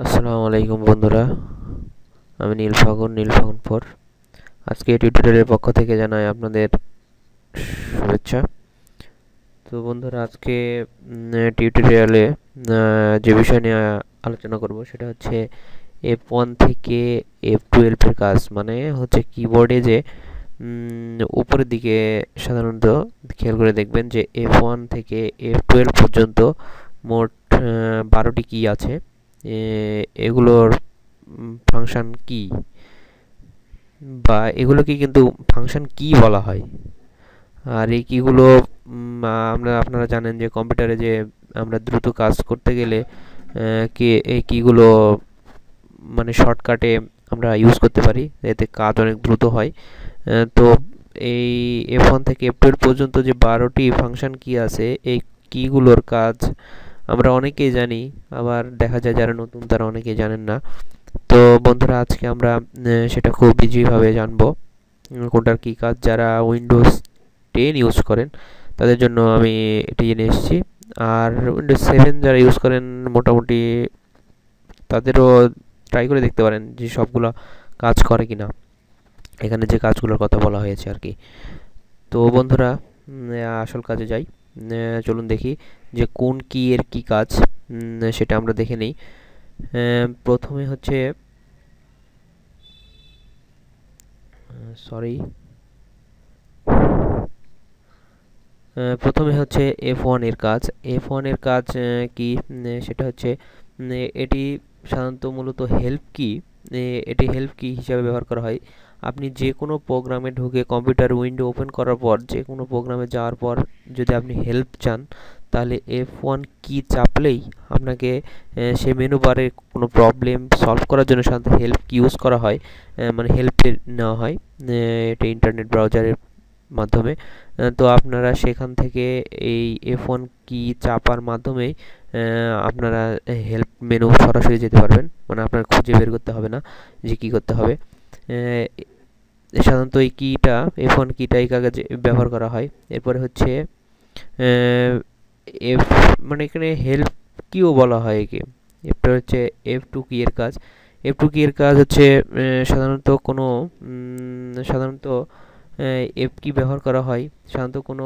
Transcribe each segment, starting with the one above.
আসসালামু আলাইকুম বন্ধুরা, আমি নীলফাগুন 4। আজকে এই টিউটোরিয়ালের পক্ষ থেকে জানাই আপনাদের শুভেচ্ছা। তো বন্ধুরা, আজকে টিউটোরিয়ালে যে বিষয় নিয়ে আলোচনা করব সেটা হচ্ছে F1 থেকে F12 এর কাজ। মানে হচ্ছে কিবোর্ডে যে উপরের দিকে সাধারণত খেয়াল করে দেখবেন যে F1 থেকে F12 পর্যন্ত মোট 12টি কি আছে। এগুলোর ফাংশন কি বা এগুলোকে কিন্তু ফাংশন কি বলা হয়। আর এই কিগুলো আপনারা জানেন যে কম্পিউটারে যে আমরা দ্রুত কাজ করতে গেলে কি এই কিগুলো মানে শর্টকাটে আমরা ইউজ করতে পারি, এতে কাজ অনেক দ্রুত হয়। তো এই F1 থেকে F12 পর্যন্ত যে 12টি ফাংশন কি আছে, এই কিগুলোর কাজ আমরা অনেকেই জানি, আবার দেখা যায় যারা নতুন তারা অনেকেই জানেন না। তো বন্ধুরা, আজকে আমরা সেটা খুব ইজিভাবে জানবো কোনটার কী কাজ। যারা উইন্ডোজ 10 ইউজ করেন তাদের জন্য আমি এটি জেনে এসেছি। আর উইন্ডোজ 7 যারা ইউজ করেন মোটামুটি তাদেরও ট্রাই করে দেখতে পারেন যে সবগুলো কাজ করে কি না, এখানে যে কাজগুলোর কথা বলা হয়েছে আর কি। তো বন্ধুরা, আসল কাজে যাই। চলুন দেখি যে কোন কি এর কী কাজ, সেটা আমরা দেখে নিই। প্রথমে হচ্ছে সরি প্রথমে হচ্ছে F1 এর কাজ। F1 এর কাজ কি, সেটা হচ্ছে এটি সাধারণত মূলত হেল্প কি। এটি হেল্প কি হিসাবে ব্যবহার করা হয়। আপনি যে কোনো প্রোগ্রামে ঢুকে কম্পিউটার উইন্ডো ওপেন করার পর যে কোনো প্রোগ্রামে যাওয়ার পর যদি আপনি হেল্প চান, তাহলে F1 কি চাপলেই আপনাকে সেই মেনু বারে কোনো প্রবলেম সলভ করার জন্য সাধারণত হেল্প কি ইউজ করা হয়, মানে হেল্পে নেওয়া হয়। এটা ইন্টারনেট ব্রাউজারের মাধ্যমে। তো আপনারা সেখান থেকে এই F1 কি চাপার মাধ্যমেই আপনারা হেল্প মেনু সরাসরি যেতে পারবেন, মানে আপনার খুঁজে বের করতে হবে না যে কী করতে হবে। সাধারণত এই কিটা F1 কিটা এই কাজে ব্যবহার করা হয়। এরপরে হচ্ছে এফ, মানে এখানে হেল্প কিও বলা হয় একে। এরপরে হচ্ছে F2 কি এর কাজ। F2 কি এর কাজ হচ্ছে সাধারণত এফ কি ব্যবহার করা হয় সাধারণত কোনো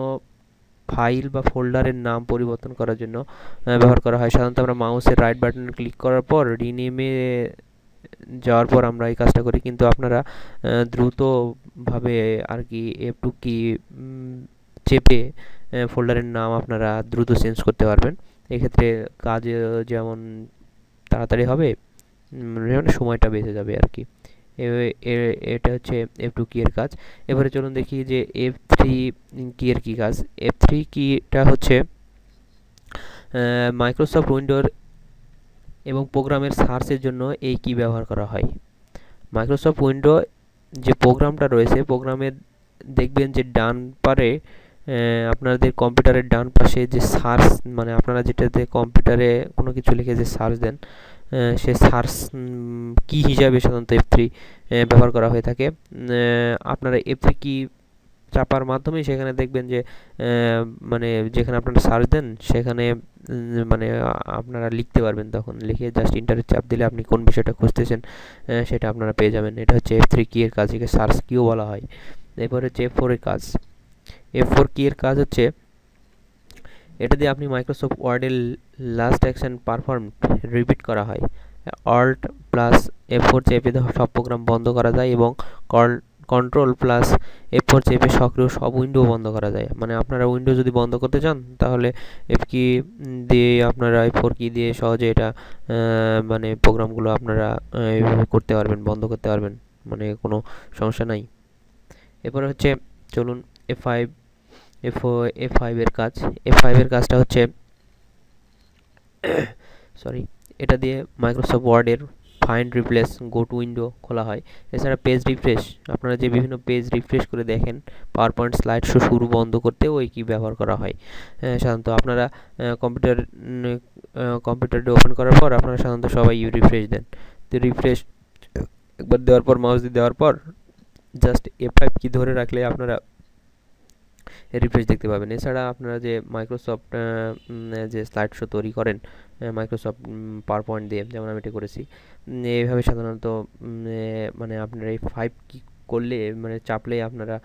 ফাইল বা ফোল্ডারের নাম পরিবর্তন করার জন্য ব্যবহার করা হয়। সাধারণত আমরা মাউসের রাইট বাটন ক্লিক করার পর রিনেমে যাওয়ার পর আমরা এই কাজটা করি, কিন্তু আপনারা দ্রুতভাবে আর কি F2 কি চেপে ফোল্ডারের নাম আপনারা দ্রুত চেঞ্জ করতে পারবেন। এক্ষেত্রে কাজ যেমন তাড়াতাড়ি হবে, যেমন সময়টা বেঁচে যাবে আর কি। এটা হচ্ছে F2 কি এর কাজ। এবারে চলুন দেখি যে F3 কি এর কী কাজ। F3 কিটা হচ্ছে মাইক্রোসফট উইন্ডোর এবং প্রোগ্রামের সার্চের জন্য এই কি ব্যবহার করা হয়। মাইক্রোসফট উইন্ডো যে প্রোগ্রামটা রয়েছে, প্রোগ্রামের দেখবেন যে ডান পারে আপনাদের কম্পিউটারের ডান পাশে যে সার্চ, মানে আপনারা যেটাতে কম্পিউটারে কোনো কিছু লিখে যে সার্চ দেন, সে সার্চ কি হিসাবে সাধারণত F3 ব্যবহার করা হয়ে থাকে। আপনারা F3 কি চাপার মাধ্যমে সেখানে দেখবেন যে মানে যেখানে আপনারা সার্চ দেন সেখানে মানে আপনারা লিখতে পারবেন। তখন লিখে জাস্ট ইন্টারের চাপ দিলে আপনি কোন বিষয়টা খুঁজতেছেন সেটা আপনারা পেয়ে যাবেন। এটা হচ্ছে F3 কি এর কাজ, একে সার্চ কিও বলা হয়। এরপর হচ্ছে F4 এর কাজ। F4 কি এর কাজ হচ্ছে এটা দিয়ে আপনি মাইক্রোসফট ওয়ার্ডের লাস্ট অ্যাকশন পারফর্ম রিপিট করা হয়। অল্ট প্লাস F4 চেপে সব প্রোগ্রাম বন্ধ করা যায় এবং কন্ট্রোল প্লাস F4 চেপে সক্রিয় সব উইন্ডো বন্ধ করা যায়। মানে আপনারা উইন্ডো যদি বন্ধ করতে চান তাহলে F কি দিয়ে আপনারা F4 কি দিয়ে সহজে এটা মানে প্রোগ্রামগুলো আপনারা এইভাবে করতে পারবেন, বন্ধ করতে পারবেন, মানে কোনো সমস্যা নাই। এরপরে হচ্ছে চলুন F5 F5 এর কাজ। F5 এর কাজটা হচ্ছে সরি এটা দিয়ে মাইক্রোসফট ওয়ার্ডের find replace go to window খোলা হয়। এছাড়া পেজ রিফ্রেশ, আপনারা যে বিভিন্ন পেজ রিফ্রেশ করে দেখেন পাওয়ার পয়েন্ট স্লাইড শো শুরু বন্ধ করতে ওই কি ব্যবহার করা হয়। সাধারণত আপনারা কম্পিউটারটি ওপেন করার পর আপনারা সাধারণত সবাই রিফ্রেশ দেন। তো রিফ্রেশ একবার দেওয়ার পর মাউস দিয়ে দেওয়ার পর জাস্ট F5 কি ধরে রাখলে আপনারা রিফ্রেশ দেখতে পাবেন। এছাড়া আপনারা যে মাইক্রোসফট যে স্লাইড শো তৈরি করেন মাইক্রোসফট পাওয়ার পয়েন্ট দিয়ে, যেমন আমি এটা করেছি, এইভাবে সাধারণত মানে আপনারা এই 5 কি করলে মানে চাপলে আপনারা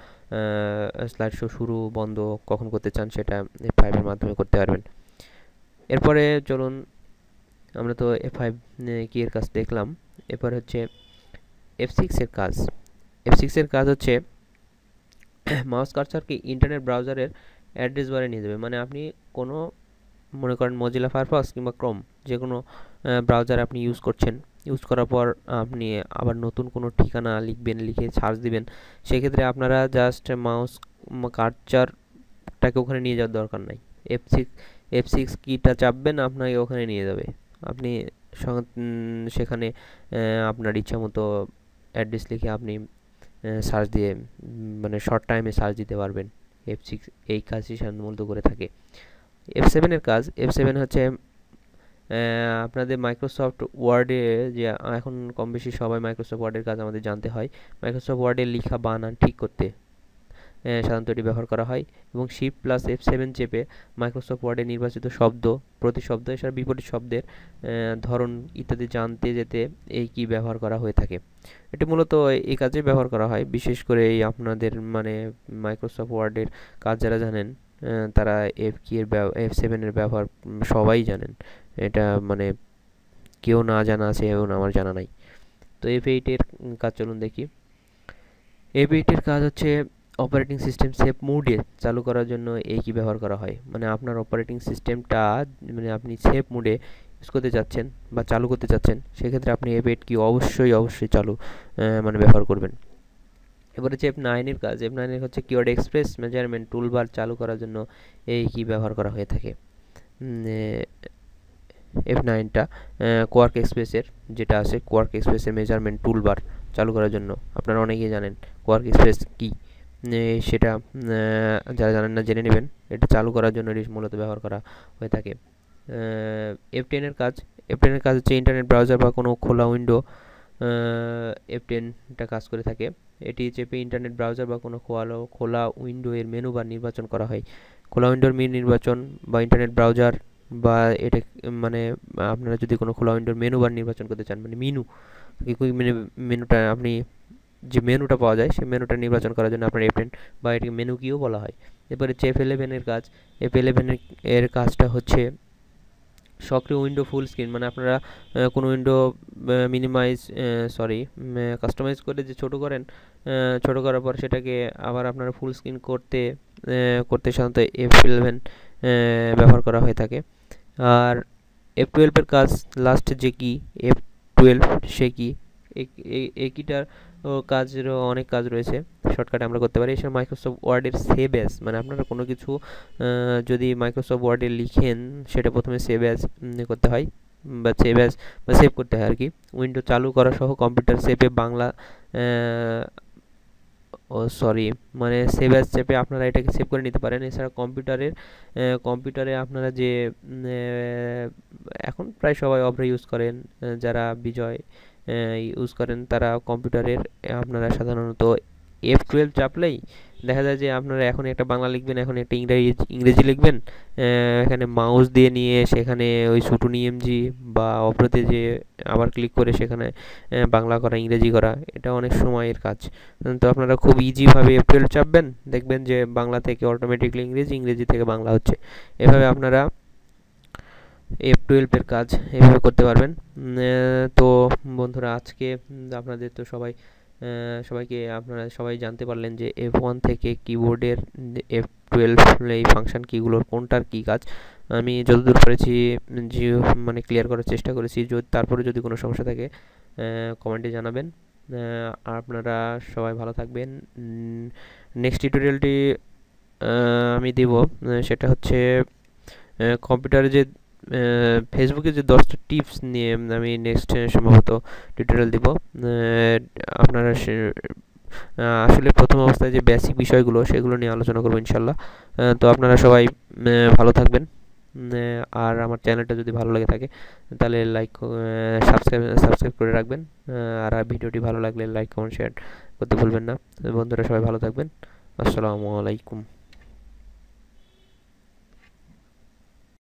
স্লাইড শো শুরু বন্ধ কখন করতে চান সেটা এই 5 এর মাধ্যমে করতে পারবেন। এরপরে চলুন, আমরা তো F5 কি এর কাজ দেখলাম, এরপর হচ্ছে F6 এর কাজ। F6 এর কাজ হচ্ছে মাউস কার্সারকে ইন্টারনেট ব্রাউজারের অ্যাড্রেস বারে নিয়ে যাবে। মানে আপনি কোনো মনে করেন মজিলা ফায়ারফক্স কিংবা ক্রোম যে কোনো ব্রাউজার আপনি ইউজ করছেন, ইউজ করার পর আপনি আবার নতুন কোনো ঠিকানা লিখবেন, লিখে সার্চ দিবেন, সেক্ষেত্রে আপনারা জাস্ট মাউস কার্সারটাকে ওখানে নিয়ে যাওয়ার দরকার নাই। F6 কিটা চাপবেন, আপনাকে ওখানে নিয়ে যাবে। আপনি সেখানে আপনার ইচ্ছা মতো অ্যাড্রেস লিখে আপনি সার্চ দিয়ে মানে শর্ট টাইমে সার্চ দিতে পারবেন। F6 এই কাজই সাধারণত করে থাকে। F7 এর কাজ, F7 হচ্ছে আপনাদের মাইক্রোসফট ওয়ার্ডে যে এখন কম বেশি সবাই মাইক্রোসফট ওয়ার্ডের কাজ আমাদের জানতে হয়। মাইক্রোসফট ওয়ার্ডে লেখা বানান ঠিক করতে সাধারণত এটি ব্যবহার করা হয়, এবং Shift+F7 চেপে মাইক্রোসফট ওয়ার্ডে নির্বাচিত শব্দ, প্রতিশব্দ এছাড়া বিপরীত শব্দের ধরন ইত্যাদি জানতে যেতে এই কি ব্যবহার করা হয়ে থাকে। এটি মূলত এই কাজে ব্যবহার করা হয়, বিশেষ করে এই আপনাদের মানে মাইক্রোসফট ওয়ার্ডের কাজ যারা জানেন তারা F7 এর ব্যবহার সবাই জানেন। এটা মানে কেউ না জানা আছে এবং আমার জানা নাই। তো F8 এর কাজ চলুন দেখি। F8 এর কাজ হচ্ছে অপারেটিং সিস্টেম সেভ মোডে চালু করার জন্য এই কি ব্যবহার করা হয়। মানে আপনার অপারেটিং সিস্টেমটা মানে আপনি সেভ মোডে ইউজ করতে যাচ্ছেন বা চালু করতে চাচ্ছেন, সেক্ষেত্রে আপনি F8 কি অবশ্যই চালু মানে ব্যবহার করবেন। এবার হচ্ছে F9 এর কাজ। F9 এর হচ্ছে কিওয়ার্ড এক্সপ্রেস মেজারমেন্ট টুলবার চালু করার জন্য এই কি ব্যবহার করা হয়ে থাকে। F9টা কোয়ার্ক এক্সপ্রেসের যেটা আছে, কোয়ার্ক এক্সপ্রেসের মেজারমেন্ট টুলবার চালু করার জন্য। আপনারা অনেকেই জানেন কোয়ার্ক এক্সপ্রেস কি, সেটা যারা জানেন না জেনে নেবেন। এটা চালু করার জন্য এটি মূলত ব্যবহার করা হয়ে থাকে। F10 এর কাজ। F10 এর কাজ হচ্ছে ইন্টারনেট ব্রাউজার বা কোনো খোলা উইন্ডো F10টা কাজ করে থাকে। এটি চেপে ইন্টারনেট ব্রাউজার বা কোনো খোলা উইন্ডো এর মেনু বার নির্বাচন করা হয়। খোলা উইন্ডোর নির্বাচন বা ইন্টারনেট ব্রাউজার বা এটা মানে আপনারা যদি কোনো খোলা উইন্ডোর মেনু বার নির্বাচন করতে চান, মানে মেনুটা আপনি যে মেনুটা পাওয়া যায় সেই মেনুটা নির্বাচন করার জন্য আপনার F10 বা এটাকে মেনু কিও বলা হয়। এরপরে হচ্ছে F11 এর কাজ। F11 এর কাজটা হচ্ছে সক্রিয় উইন্ডো ফুল স্ক্রিন। মানে আপনারা কোনো উইন্ডো কাস্টমাইজ করে যে ছোটো করেন, ছোটো করার পর সেটাকে আবার আপনারা ফুল স্ক্রিন করতে সাধারণত F11 ব্যবহার করা হয়ে থাকে। আর F12 এর কাজ লাস্টে যে কি F12 সে কি, এই কিটার কাজেরও অনেক কাজ রয়েছে, শর্টকাটে আমরা করতে পারি। এছাড়া মাইক্রোসফট ওয়ার্ডের সেভ অ্যাজ, মানে আপনারা কোনো কিছু যদি মাইক্রোসফট ওয়ার্ডে লিখেন সেটা প্রথমে সেভ অ্যাজ করতে হয় বা সেভ করতে হয় আর কি। উইন্ডো চালু করা সহ কম্পিউটার সেভে বাংলা মানে সেভ অ্যাজ চেপে আপনারা এটাকে সেভ করে নিতে পারেন। এছাড়া কম্পিউটারে আপনারা যে এখন প্রায় সবাই অপরা ইউজ করেন, যারা বিজয় ইউজ করেন তারা কম্পিউটারের আপনারা সাধারণত F12 চাপলেই দেখা যায় যে আপনারা এখন একটা বাংলা লিখবেন, এখন একটা ইংরেজি লিখবেন, এখানে মাউস দিয়ে নিয়ে সেখানে ওই শুটুন ইএমজি বা অপরাতে যে আবার ক্লিক করে সেখানে বাংলা করা ইংরেজি করা, এটা অনেক সময়ের কাজ। তো আপনারা খুব ইজিভাবে F12 চাপবেন, দেখবেন যে বাংলা থেকে অটোমেটিকলি ইংরেজি থেকে বাংলা হচ্ছে। এভাবে আপনারা F12 এর কাজ এভাবে করতে পারবেন। তো বন্ধুরা আজকে আপনাদের তো সবাইকে আপনারা সবাই জানতে পারলেন যে F1 থেকে কিবোর্ডের F12 এই ফাংশন কিগুলোর কোনটার কি কাজ। আমি যতদূর পেরেছি মানে ক্লিয়ার করার চেষ্টা করেছি। তারপরে যদি কোনো সমস্যা থাকে কমেন্টে জানাবেন। আপনারা সবাই ভালো থাকবেন। নেক্সট টিউটোরিয়ালটি আমি দেব, সেটা হচ্ছে কম্পিউটারে যে ফেসবুকে যে 10টা টিপস নিয়ে আমি নেক্সট সম্ভবত টিউটোরিয়াল দিব। আপনারা আসলে প্রথম অবস্থায় যে বেসিক বিষয়গুলো সেগুলো নিয়ে আলোচনা করবো ইনশাল্লাহ। তো আপনারা সবাই ভালো থাকবেন। আর আমার চ্যানেলটা যদি ভালো লাগে থাকে তাহলে সাবস্ক্রাইব করে রাখবেন। আর ভিডিওটি ভালো লাগলে লাইক কমেন্ট শেয়ার করতে ভুলবেন না। বন্ধুরা সবাই ভালো থাকবেন। আসসালামু আলাইকুম।